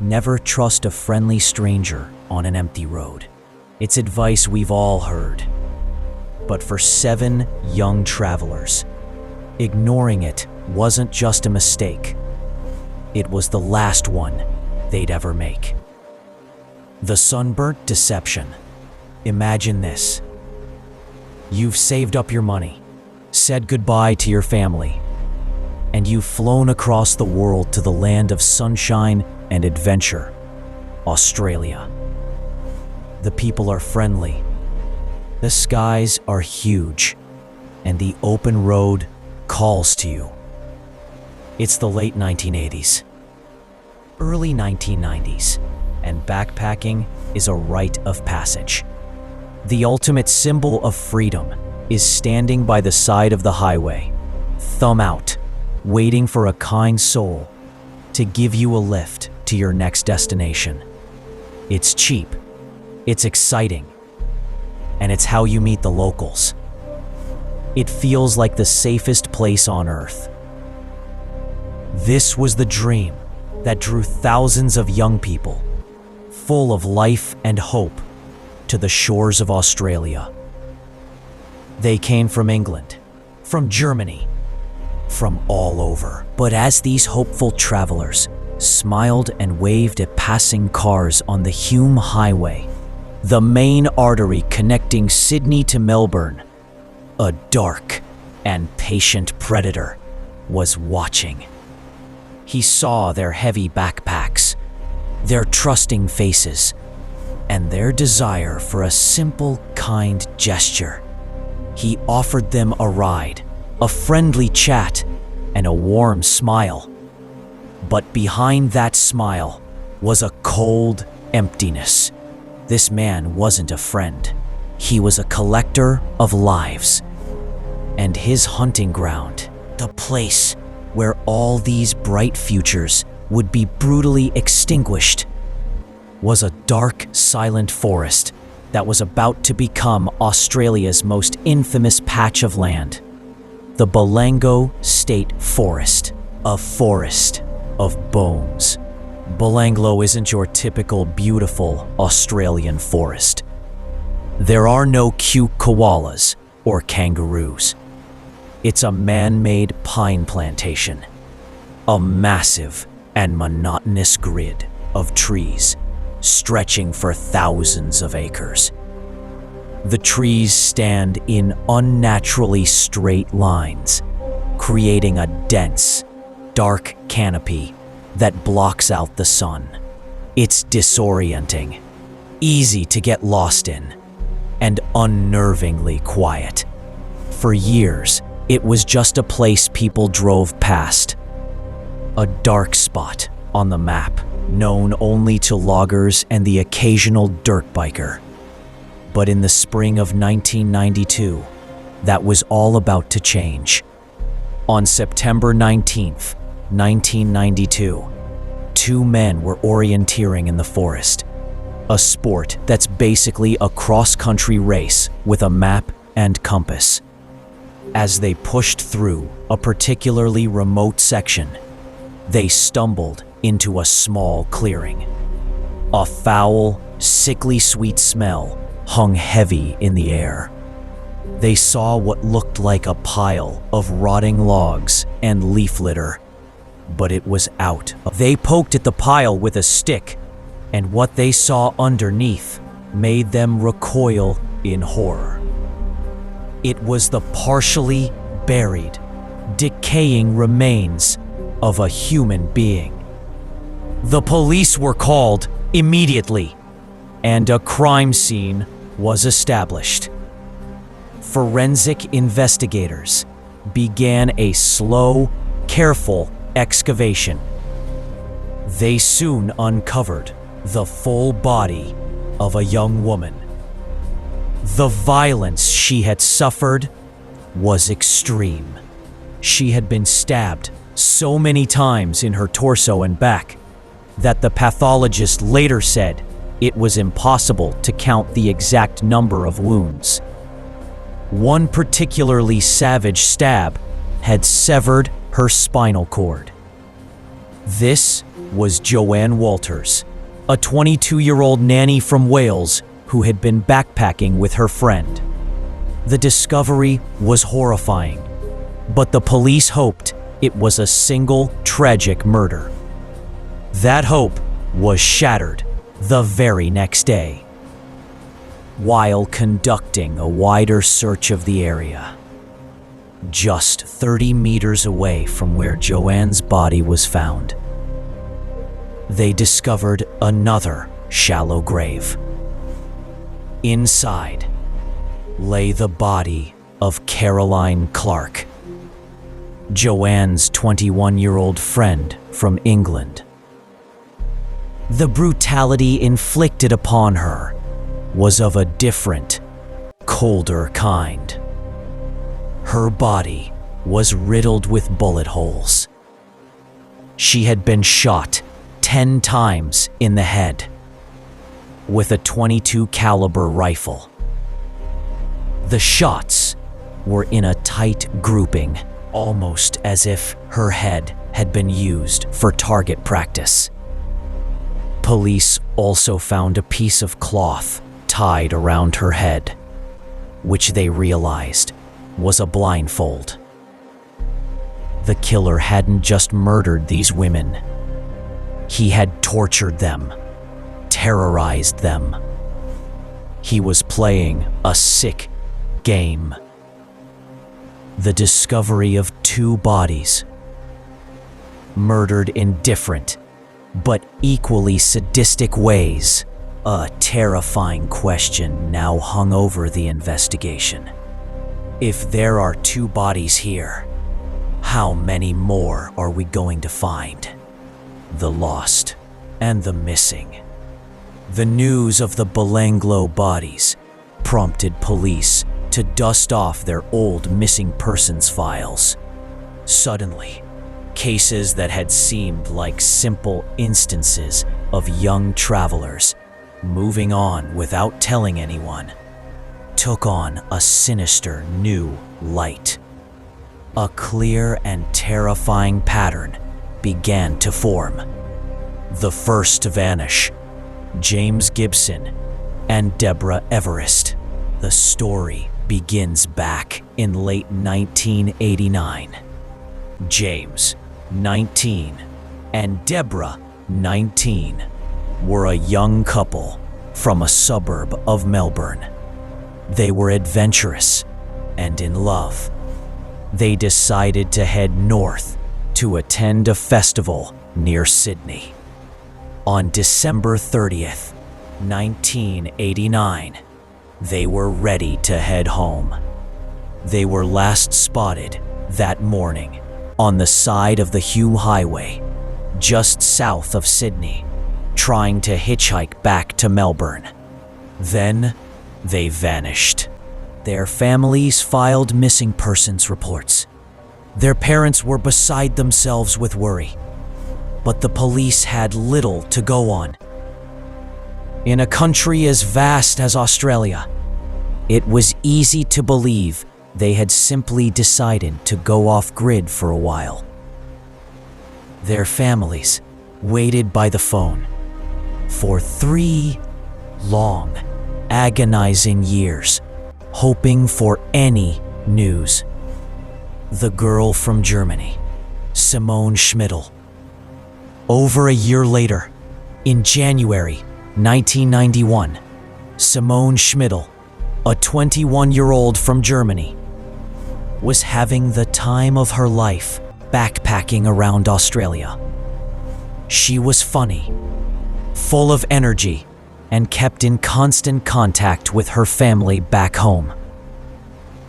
Never trust a friendly stranger on an empty road. It's advice we've all heard. But for 7 young travelers, ignoring it wasn't just a mistake. It was the last one they'd ever make. The sunburnt deception. Imagine this. You've saved up your money, said goodbye to your family, and you've flown across the world to the land of sunshine and adventure, Australia. The people are friendly, the skies are huge, and the open road calls to you. It's the late 1980s, early 1990s, and backpacking is a rite of passage. The ultimate symbol of freedom is standing by the side of the highway, thumb out, waiting for a kind soul to give you a lift to your next destination. It's cheap, it's exciting, and it's how you meet the locals. It feels like the safest place on earth. This was the dream that drew thousands of young people, full of life and hope, to the shores of Australia. They came from England, from Germany, from all over. But as these hopeful travelers smiled and waved at passing cars on the Hume Highway, the main artery connecting Sydney to Melbourne, a dark and patient predator was watching. He saw their heavy backpacks, their trusting faces, and their desire for a simple, kind gesture. He offered them a ride, a friendly chat, and a warm smile. But behind that smile was a cold emptiness. This man wasn't a friend. He was a collector of lives. And his hunting ground, the place where all these bright futures would be brutally extinguished, was a dark, silent forest that was about to become Australia's most infamous patch of land. The Balango State Forest, a forest of bones. Balango isn't your typical beautiful Australian forest. There are no cute koalas or kangaroos. It's a man-made pine plantation, a massive and monotonous grid of trees stretching for thousands of acres. The trees stand in unnaturally straight lines, creating a dense, dark canopy that blocks out the sun. It's disorienting, easy to get lost in, and unnervingly quiet. For years, it was just a place people drove past, a dark spot on the map, known only to loggers and the occasional dirt biker. But in the spring of 1992, that was all about to change. On September 19th, 1992, 2 men were orienteering in the forest, a sport that's basically a cross-country race with a map and compass. As they pushed through a particularly remote section, they stumbled into a small clearing. A foul, sickly sweet smell hung heavy in the air. They saw what looked like a pile of rotting logs and leaf litter, but it was out. They poked at the pile with a stick, and what they saw underneath made them recoil in horror. It was the partially buried, decaying remains of a human being. The police were called immediately, and a crime scene was established. Forensic investigators began a slow, careful excavation. They soon uncovered the full body of a young woman. The violence she had suffered was extreme. She had been stabbed so many times in her torso and back that the pathologist later said it was impossible to count the exact number of wounds. One particularly savage stab had severed her spinal cord. This was Joanne Walters, a 22-year-old nanny from Wales who had been backpacking with her friend. The discovery was horrifying, but the police hoped it was a single tragic murder. That hope was shattered the very next day. While conducting a wider search of the area, just 30 meters away from where Joanne's body was found, they discovered another shallow grave. Inside lay the body of Caroline Clark, Joanne's 21-year-old friend from England. The brutality inflicted upon her was of a different, colder kind. Her body was riddled with bullet holes. She had been shot 10 times in the head with a .22 caliber rifle. The shots were in a tight grouping, almost as if her head had been used for target practice. Police also found a piece of cloth tied around her head, which they realized was a blindfold. The killer hadn't just murdered these women. He had tortured them, terrorized them. He was playing a sick game. The discovery of 2 bodies, murdered in different but equally sadistic ways, a terrifying question now hung over the investigation. If there are 2 bodies here, how many more are we going to find? The lost and the missing. The news of the Belanglo bodies prompted police to dust off their old missing persons files. Suddenly, cases that had seemed like simple instances of young travelers moving on without telling anyone took on a sinister new light. A clear and terrifying pattern began to form. The first to vanish, James Gibson and Deborah Everest. The story begins back in late 1989. James, 19, and Deborah, 19, were a young couple from a suburb of Melbourne. They were adventurous and in love. They decided to head north to attend a festival near Sydney. On December 30th, 1989, they were ready to head home. They were last spotted that morning on the side of the Hume Highway, just south of Sydney, trying to hitchhike back to Melbourne. Then they vanished. Their families filed missing persons reports. Their parents were beside themselves with worry, but the police had little to go on. In a country as vast as Australia, it was easy to believe they had simply decided to go off-grid for a while. Their families waited by the phone for 3 long, agonizing years, hoping for any news. The girl from Germany, Simone Schmidl. Over a year later, in January 1991, Simone Schmidl, a 21-year-old from Germany, was having the time of her life backpacking around Australia. She was funny, full of energy, and kept in constant contact with her family back home.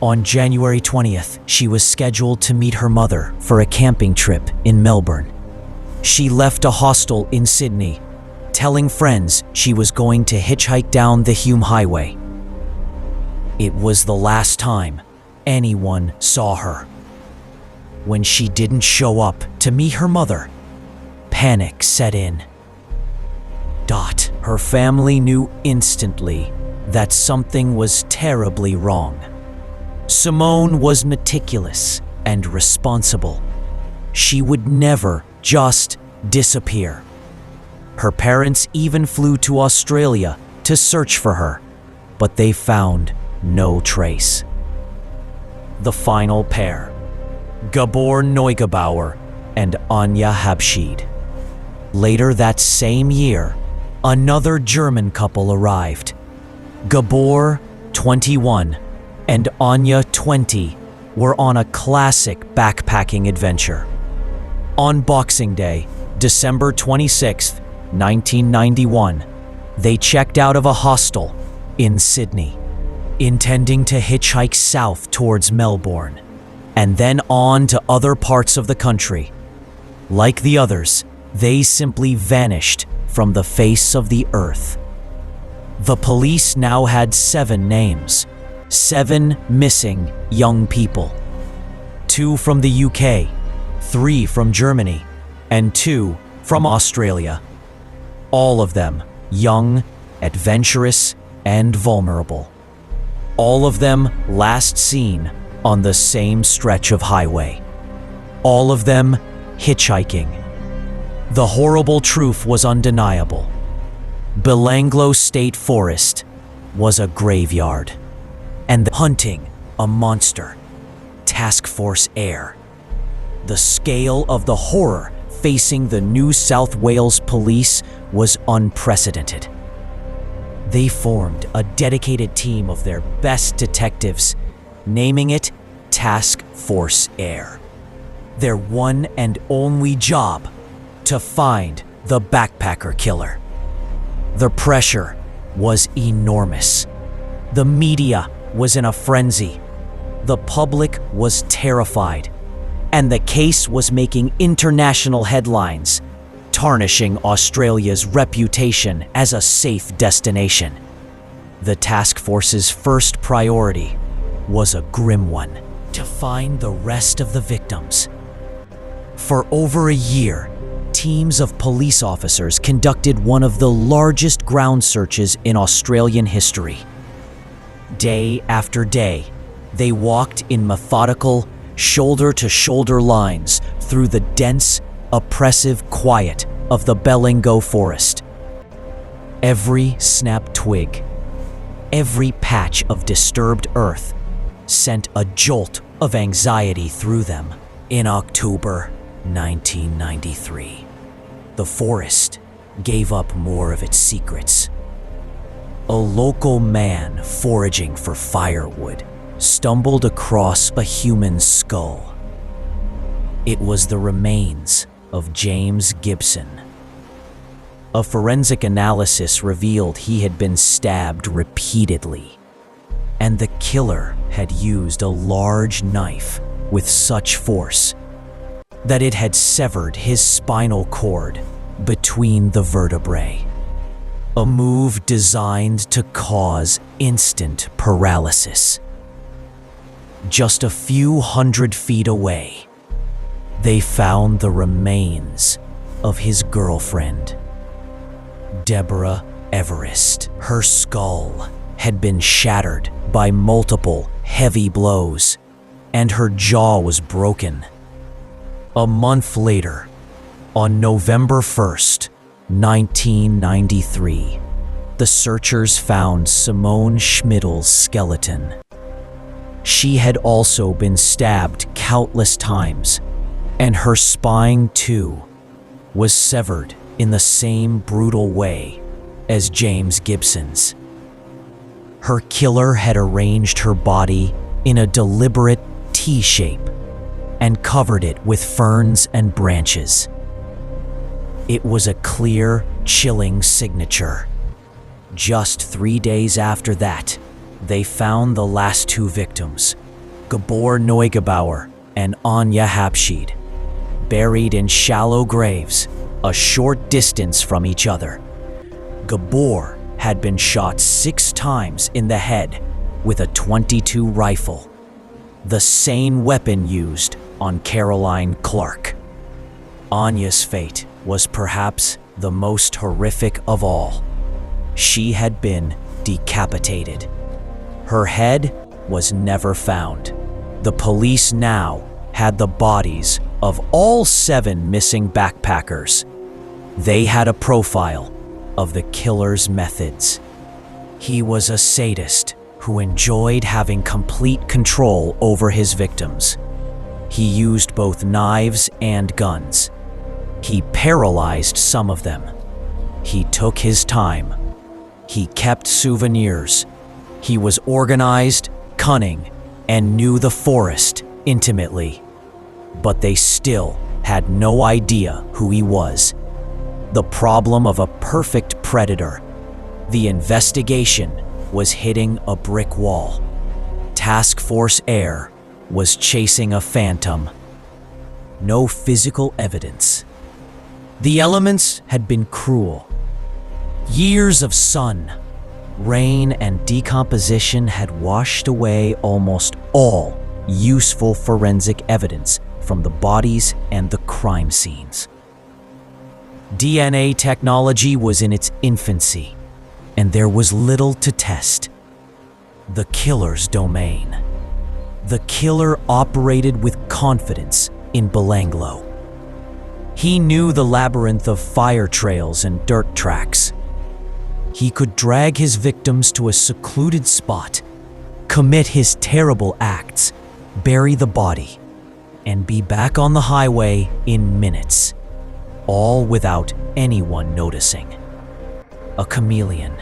On January 20th, she was scheduled to meet her mother for a camping trip in Melbourne. She left a hostel in Sydney, telling friends she was going to hitchhike down the Hume Highway. It was the last time anyone saw her. When she didn't show up to meet her mother, panic set in. Her family knew instantly that something was terribly wrong. Simone was meticulous and responsible. She would never just disappear Her parents even flew to Australia to search for her, but they found no trace. The final pair, Gabor Neugebauer and Anja Habschied. Later that same year, another German couple arrived. Gabor, 21, and Anja, 20, were on a classic backpacking adventure. On Boxing Day, December 26, 1991, they checked out of a hostel in Sydney, intending to hitchhike south towards Melbourne, and then on to other parts of the country. Like the others, they simply vanished from the face of the earth. The police now had 7 names, 7 missing young people. 2 from the UK, 3 from Germany, and 2 from Australia. All of them young, adventurous, and vulnerable. All of them last seen on the same stretch of highway. All of them hitchhiking. The horrible truth was undeniable. Belanglo State Forest was a graveyard, and hunting a monster. Task Force Air. The scale of the horror facing the New South Wales police was unprecedented. They formed a dedicated team of their best detectives, naming it Task Force Air. Their one and only job, to find the backpacker killer. The pressure was enormous. The media was in a frenzy. The public was terrified, and the case was making international headlines, tarnishing Australia's reputation as a safe destination. The task force's first priority was a grim one: to find the rest of the victims. For over a year, teams of police officers conducted one of the largest ground searches in Australian history. Day after day, they walked in methodical, shoulder-to-shoulder lines through the dense, oppressive quiet of the Belanglo Forest. Every snapped twig, every patch of disturbed earth sent a jolt of anxiety through them. In October 1993, the forest gave up more of its secrets. A local man foraging for firewood stumbled across a human skull. It was the remains of James Gibson. A forensic analysis revealed he had been stabbed repeatedly, and the killer had used a large knife with such force that it had severed his spinal cord between the vertebrae. A move designed to cause instant paralysis. Just a few hundred feet away, they found the remains of his girlfriend, Deborah Everest. Her skull had been shattered by multiple heavy blows, and her jaw was broken. A month later, on November 1st, 1993, the searchers found Simone Schmidl's skeleton. She had also been stabbed countless times, and her spine, too, was severed in the same brutal way as James Gibson's. Her killer had arranged her body in a deliberate T-shape and covered it with ferns and branches. It was a clear, chilling signature. Just 3 days after that, they found the last 2 victims, Gabor Neugebauer and Anja Habschied, buried in shallow graves a short distance from each other. Gabor had been shot 6 times in the head with a .22 rifle, the same weapon used on Caroline Clark. Anja's fate was perhaps the most horrific of all. She had been decapitated. Her head was never found. The police now had the bodies of all 7 missing backpackers, They had a profile of the killer's methods. He was a sadist who enjoyed having complete control over his victims. He used both knives and guns. He paralyzed some of them. He took his time. He kept souvenirs. He was organized, cunning, and knew the forest intimately. But they still had no idea who he was. The problem of a perfect predator. The investigation was hitting a brick wall. Task Force Air was chasing a phantom. No physical evidence. The elements had been cruel. Years of sun, rain, and decomposition had washed away almost all useful forensic evidence from the bodies and the crime scenes. DNA technology was in its infancy, and there was little to test. The killer's domain. The killer operated with confidence in Belanglo. He knew the labyrinth of fire trails and dirt tracks. He could drag his victims to a secluded spot, commit his terrible acts, bury the body, and be back on the highway in minutes, all without anyone noticing. A chameleon.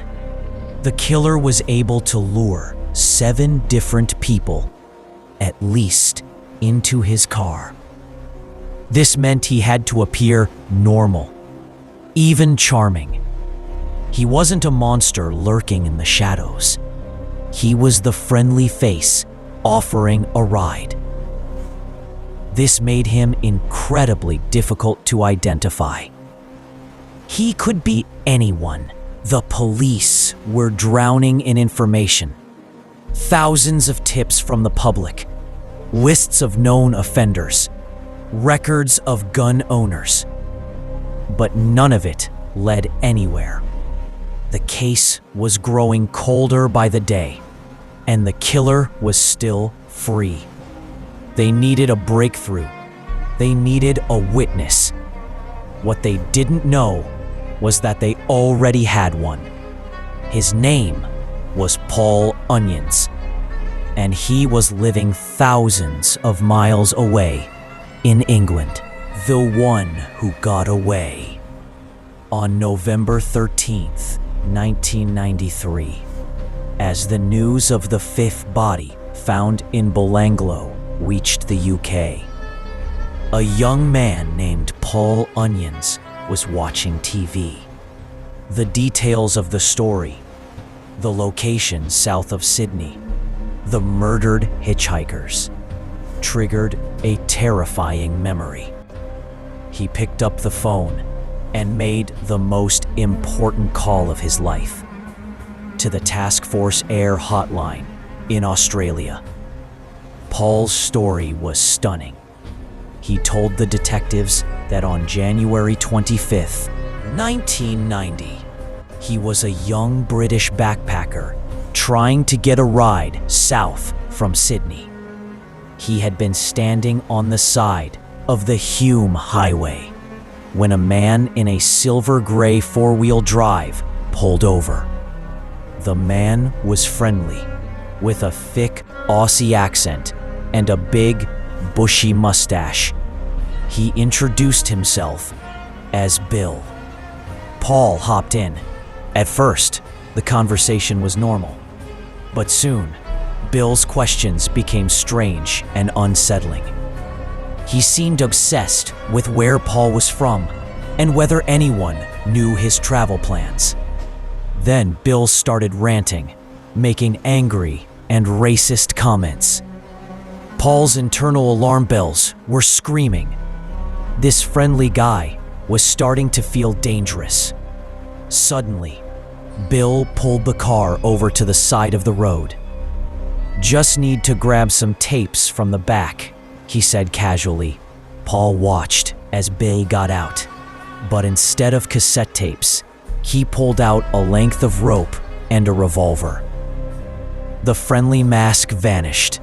The killer was able to lure 7 different people, at least, into his car. This meant he had to appear normal, even charming. He wasn't a monster lurking in the shadows. He was the friendly face offering a ride. This made him incredibly difficult to identify. He could be anyone. The police were drowning in information. Thousands of tips from the public, lists of known offenders, records of gun owners. But none of it led anywhere. The case was growing colder by the day, and the killer was still free. They needed a breakthrough. They needed a witness. What they didn't know was that they already had one. His name was Paul Onions, and he was living thousands of miles away in England. The one who got away. On November 13th, 1993, as the news of the 5th body found in Belanglo reached the UK, a young man named Paul Onions was watching TV. The details of the story, the location south of Sydney, the murdered hitchhikers, triggered a terrifying memory. He picked up the phone and made the most important call of his life to the Task Force Air hotline in Australia. Paul's story was stunning. He told the detectives that on January 25th, 1990, he was a young British backpacker trying to get a ride south from Sydney. He had been standing on the side of the Hume Highway when a man in a silver-gray four-wheel drive pulled over. The man was friendly, with a thick Aussie accent and a big, bushy mustache. He introduced himself as Bill. Paul hopped in. At first, the conversation was normal, but soon, Bill's questions became strange and unsettling. He seemed obsessed with where Paul was from and whether anyone knew his travel plans. Then Bill started ranting, making angry and racist comments. Paul's internal alarm bells were screaming. This friendly guy was starting to feel dangerous. Suddenly, Bill pulled the car over to the side of the road. "Just need to grab some tapes from the back," he said casually. Paul watched as Bill got out, but instead of cassette tapes, he pulled out a length of rope and a revolver. The friendly mask vanished,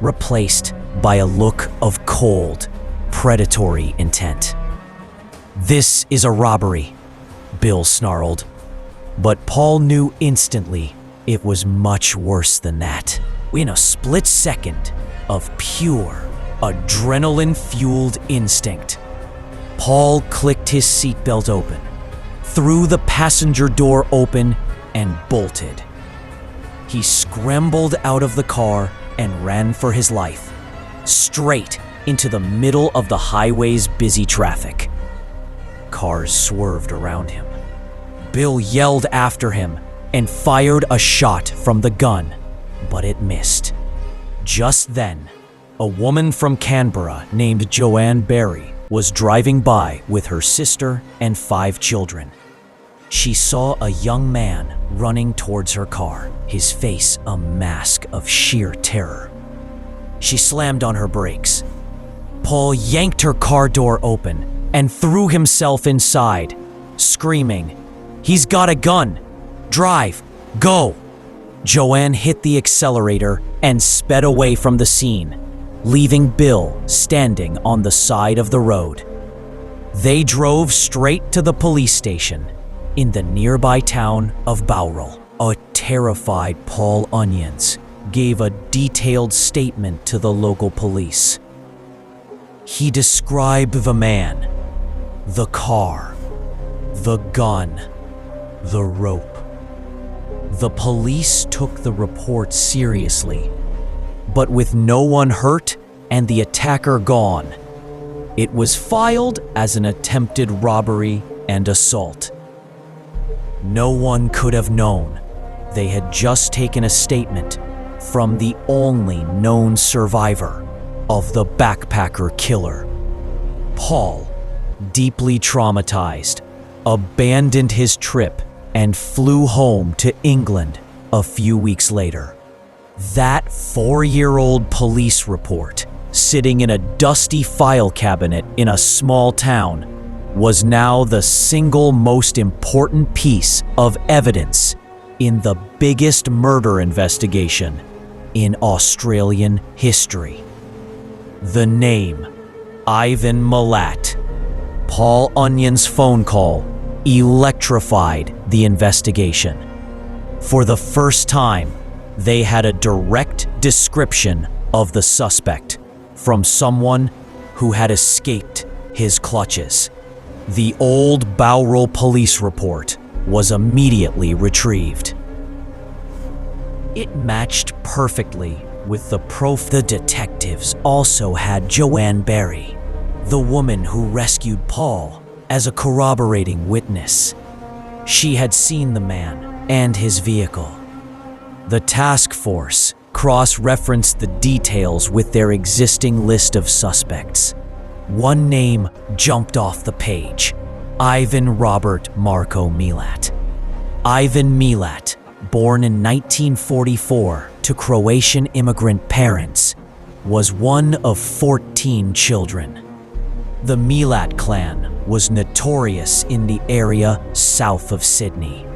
replaced by a look of cold, predatory intent. "This is a robbery," Bill snarled. But Paul knew instantly it was much worse than that. In a split second of pure, adrenaline-fueled instinct, Paul clicked his seatbelt open, threw the passenger door open, and bolted. He scrambled out of the car and ran for his life, straight into the middle of the highway's busy traffic. Cars swerved around him. Bill yelled after him and fired a shot from the gun, but it missed. Just then, a woman from Canberra named Joanne Barry was driving by with her sister and 5 children. She saw a young man running towards her car, his face a mask of sheer terror. She slammed on her brakes. Paul yanked her car door open and threw himself inside, screaming, "He's got a gun! Drive! Go!" Joanne hit the accelerator and sped away from the scene, leaving Bill standing on the side of the road. They drove straight to the police station in the nearby town of Bowral. A terrified Paul Onions gave a detailed statement to the local police. He described the man, the car, the gun, the rope. The police took the report seriously, but with no one hurt and the attacker gone, it was filed as an attempted robbery and assault. No one could have known they had just taken a statement from the only known survivor of the backpacker killer. Paul, deeply traumatized, abandoned his trip and flew home to England a few weeks later. That 4-year-old police report, sitting in a dusty file cabinet in a small town, was now the single most important piece of evidence in the biggest murder investigation in Australian history. The name, Ivan Milat. Paul Onion's phone call electrified the investigation. For the first time, they had a direct description of the suspect from someone who had escaped his clutches. The old Bowral police report was immediately retrieved. It matched perfectly with the profile. The detectives also had Joanne Barry, the woman who rescued Paul, as a corroborating witness. She had seen the man and his vehicle. The task force cross-referenced the details with their existing list of suspects. One name jumped off the page: Ivan Robert Marko Milat. Ivan Milat, born in 1944 to Croatian immigrant parents, was one of 14 children. The Milat clan was notorious in the area south of Sydney.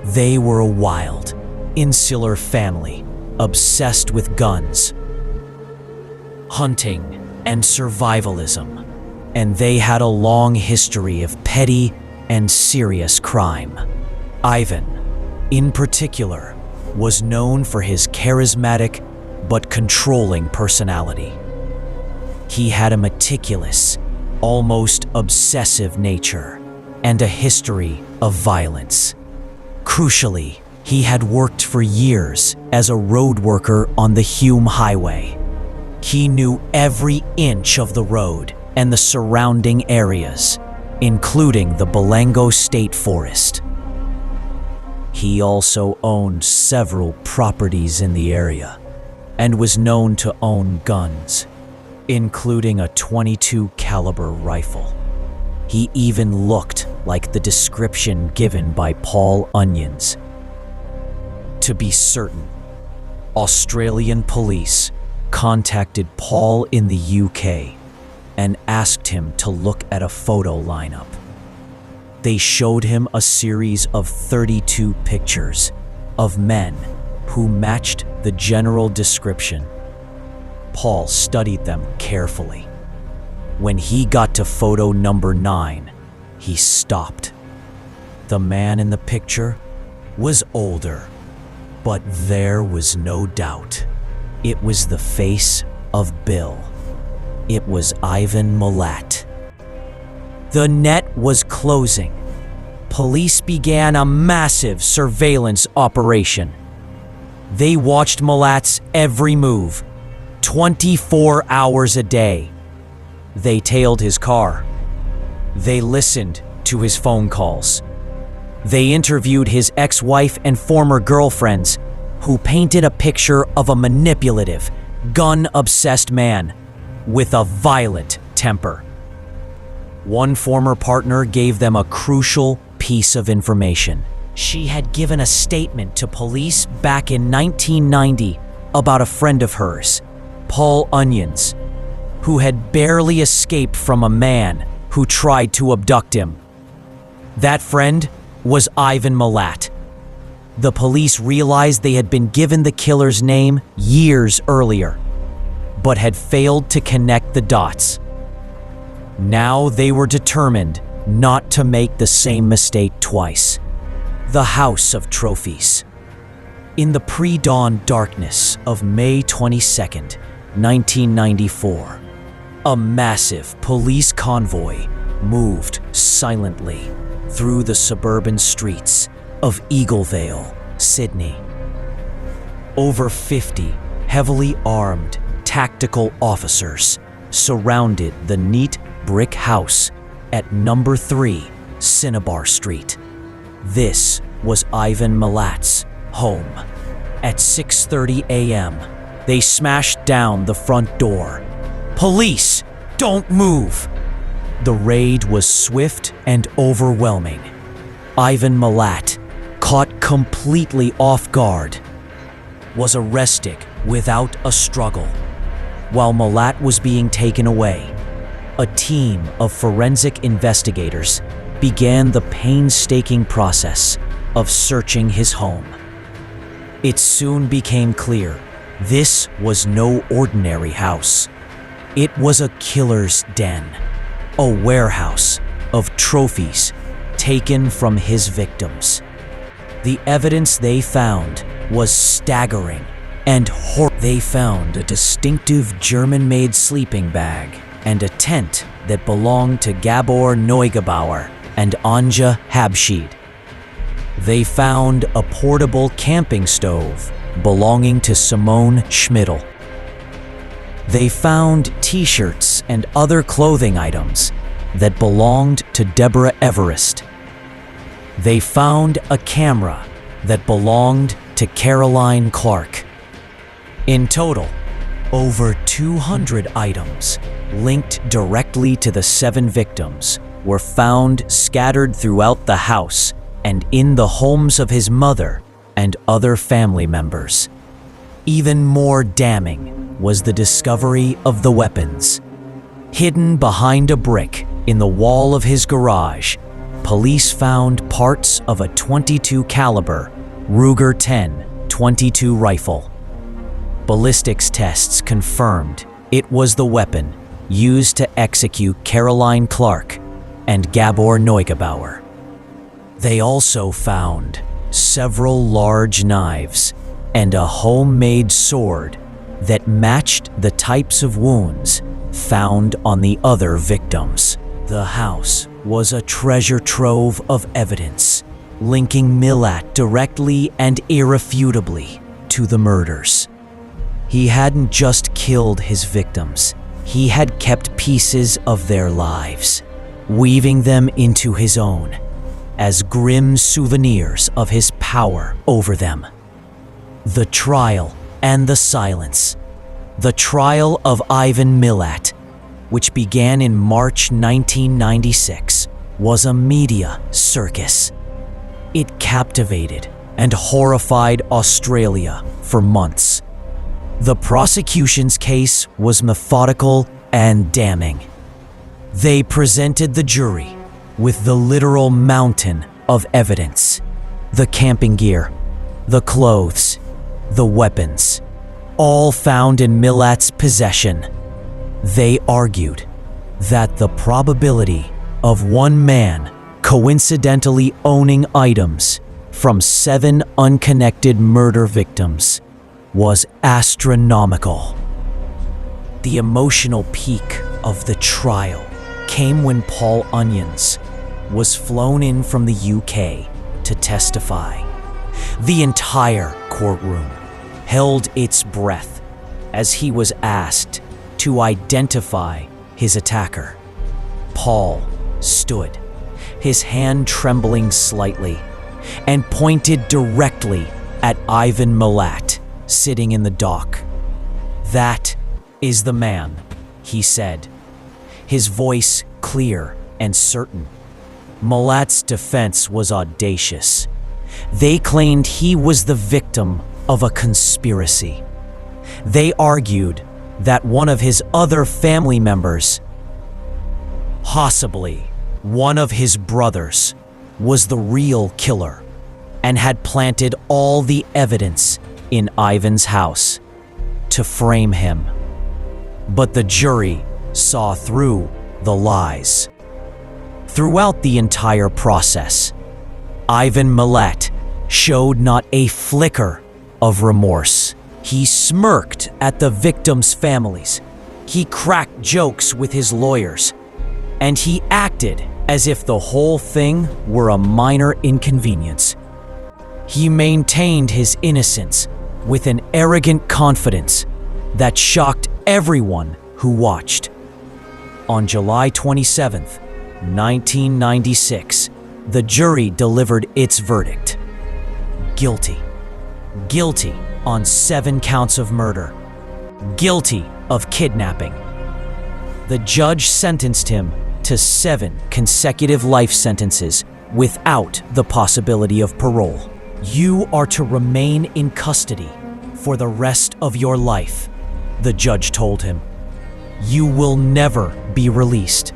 They were a wild, insular family obsessed with guns, hunting, and survivalism, and they had a long history of petty and serious crime. Ivan, in particular, was known for his charismatic but controlling personality. He had a meticulous, almost obsessive nature and a history of violence. Crucially, he had worked for years as a road worker on the Hume Highway. He knew every inch of the road and the surrounding areas, including the Balango State Forest. He also owned several properties in the area and was known to own guns, including a .22 caliber rifle. He even looked like the description given by Paul Onions. To be certain, Australian police contacted Paul in the UK and asked him to look at a photo lineup. They showed him a series of 32 pictures of men who matched the general description. Paul studied them carefully. When he got to photo number 9, he stopped. The man in the picture was older, but there was no doubt. It was the face of Bill. It was Ivan Milat. The net was closing. Police began a massive surveillance operation. They watched Milat's every move, 24 hours a day. They tailed his car. They listened to his phone calls. They interviewed his ex-wife and former girlfriends, who painted a picture of a manipulative, gun-obsessed man with a violent temper. One former partner gave them a crucial piece of information. She had given a statement to police back in 1990 about a friend of hers, Paul Onions, who had barely escaped from a man who tried to abduct him. That friend was Ivan Milat. The police realized they had been given the killer's name years earlier, but had failed to connect the dots. Now they were determined not to make the same mistake twice. The House of Trophies. In the pre-dawn darkness of May 22nd, 1994, a massive police convoy moved silently through the suburban streets of Eaglevale, Sydney. Over 50 heavily armed tactical officers surrounded the neat brick house at number 3 Cinnabar Street. This was Ivan Milat's home. At 6:30 a.m., they smashed down the front door. "Police, don't move!" The raid was swift and overwhelming. Ivan Milat, caught completely off guard, was arrested without a struggle. While Milat was being taken away, a team of forensic investigators began the painstaking process of searching his home. It soon became clear this was no ordinary house. It was a killer's den, a warehouse of trophies taken from his victims. The evidence they found was staggering and horrible. They found a distinctive German-made sleeping bag and a tent that belonged to Gabor Neugebauer and Anja Habschied. They found a portable camping stove belonging to Simone Schmidl. They found t-shirts and other clothing items that belonged to Deborah Everest. They found a camera that belonged to Caroline Clark. In total, over 200 items linked directly to the 7 victims were found scattered throughout the house and in the homes of his mother and other family members. Even more damning was the discovery of the weapons. Hidden behind a brick in the wall of his garage, police found parts of a .22 caliber Ruger 10 .22 rifle. Ballistics tests confirmed it was the weapon used to execute Caroline Clark and Gabor Neugebauer. They also found several large knives and a homemade sword that matched the types of wounds found on the other victims. The house was a treasure trove of evidence, linking Milat directly and irrefutably to the murders. He hadn't just killed his victims, he had kept pieces of their lives, weaving them into his own, as grim souvenirs of his power over them. The trial and the silence. The trial of Ivan Milat, which began in March 1996, was a media circus. It captivated and horrified Australia for months. The prosecution's case was methodical and damning. They presented the jury with the literal mountain of evidence: the camping gear, the clothes, the weapons, all found in Milat's possession. They argued that the probability of one man coincidentally owning items from 7 unconnected murder victims was astronomical. The emotional peak of the trial came when Paul Onions was flown in from the UK to testify. The entire courtroom held its breath as he was asked to identify his attacker. Paul stood, his hand trembling slightly, and pointed directly at Ivan Milat, sitting in the dock. "That is the man," he said, his voice clear and certain. Milat's defense was audacious. They claimed he was the victim of a conspiracy. They argued that one of his other family members, possibly one of his brothers, was the real killer and had planted all the evidence in Ivan's house to frame him. But the jury saw through the lies. Throughout the entire process, Ivan Milat showed not a flicker of remorse. He smirked at the victims' families. He cracked jokes with his lawyers, and he acted as if the whole thing were a minor inconvenience. He maintained his innocence with an arrogant confidence that shocked everyone who watched. On July 27, 1996, the jury delivered its verdict. Guilty. Guilty on 7 counts of murder. Guilty of kidnapping. The judge sentenced him to 7 consecutive life sentences without the possibility of parole. "You are to remain in custody for the rest of your life," the judge told him. "You will never be released."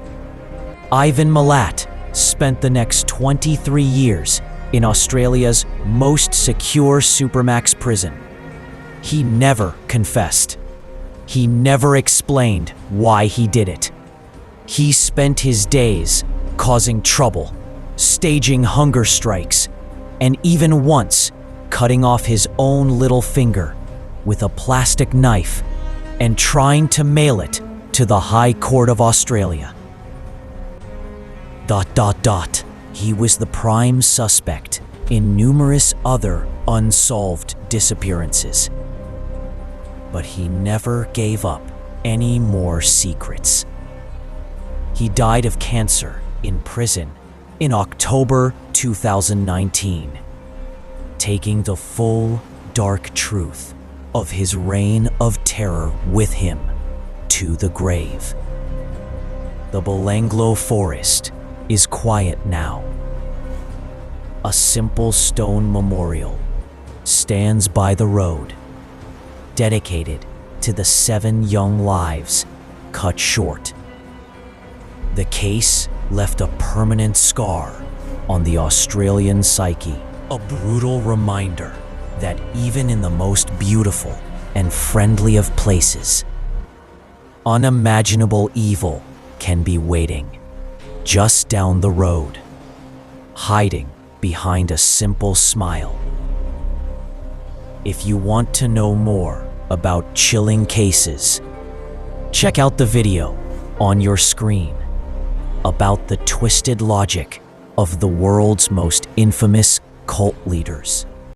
Ivan Milat spent the next 23 years in Australia's most secure supermax prison. He never confessed. He never explained why he did it. He spent his days causing trouble, staging hunger strikes, and even once cutting off his own little finger with a plastic knife and trying to mail it to the High Court of Australia. ... He was the prime suspect in numerous other unsolved disappearances. But he never gave up any more secrets. He died of cancer in prison in October 2019, taking the full, dark truth of his reign of terror with him to the grave. The Belanglo forest is quiet now. A simple stone memorial stands by the road, dedicated to the 7 young lives cut short. The case left a permanent scar on the Australian psyche, a brutal reminder that even in the most beautiful and friendly of places, unimaginable evil can be waiting just down the road, hiding behind a simple smile. If you want to know more about chilling cases, check out the video on your screen about the twisted logic of the world's most infamous cult leaders.